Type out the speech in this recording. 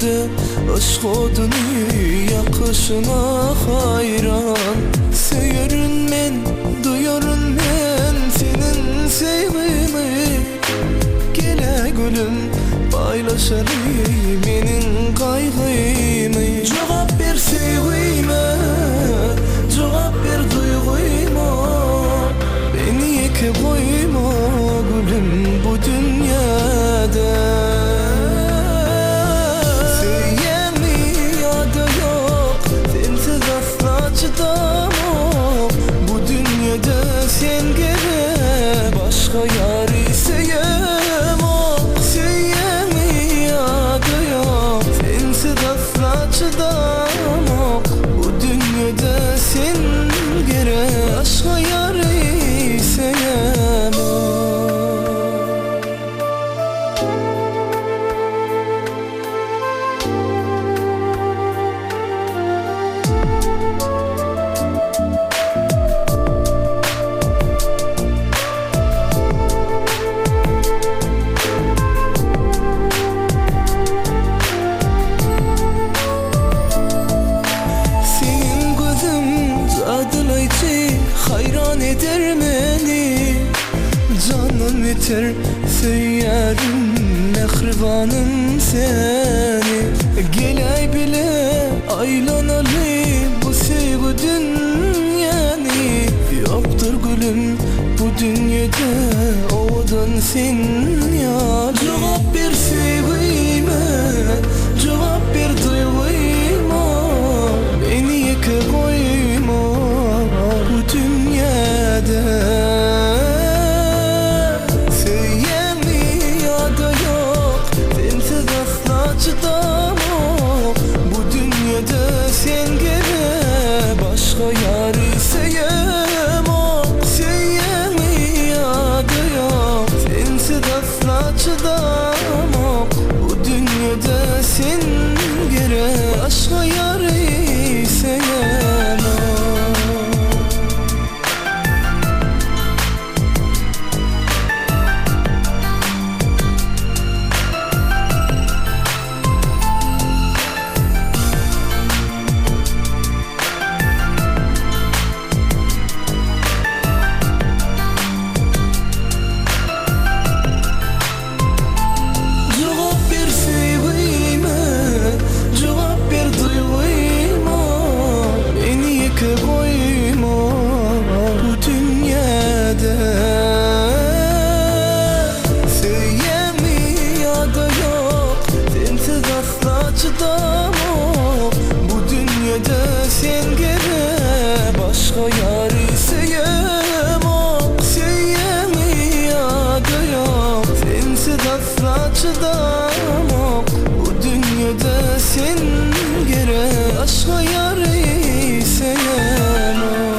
gülde aşk odunu yakışına hayran. Söyürün men, duyurun men senin sevgini. Gele gülüm paylaşalım menin kaygımı. Cevap ver sevgime, cevap ver duyguma. Beni yeke koyma gülüm bu dünyada. Söyleyemi yada yok, sensiz asla çıdamam. Bu dünyada sen gele başka yar isteyemem. Söyleyemi yada yok, sensiz asla çıdamam. Bu dünyada sen gele başka yar isteyemem. Hayran eder beni, canım yeter söylerim mehribanım seni. Geley bile aylanalım bu sevgi dünyanı. Yoktur gülüm bu dünyada odan sen ya. Cevap ver sevgime, cevap ver duyguma. Beni yeke koyma bu dünyada. Söyleyemi yada yok, sensiz asla çıdamam. Bu dünyada sen gele başka yar isteyemem. Söyleyemi yada yok, sensiz asla çıdamam. Bu dünyada sen gele başka yar isteyemem. Bu dünyada sen gele başka yar isteyemem. Söyleyemi yada yok, sensiz asla çıdamam. Bu dünyada sen gele başka yar isteyemem.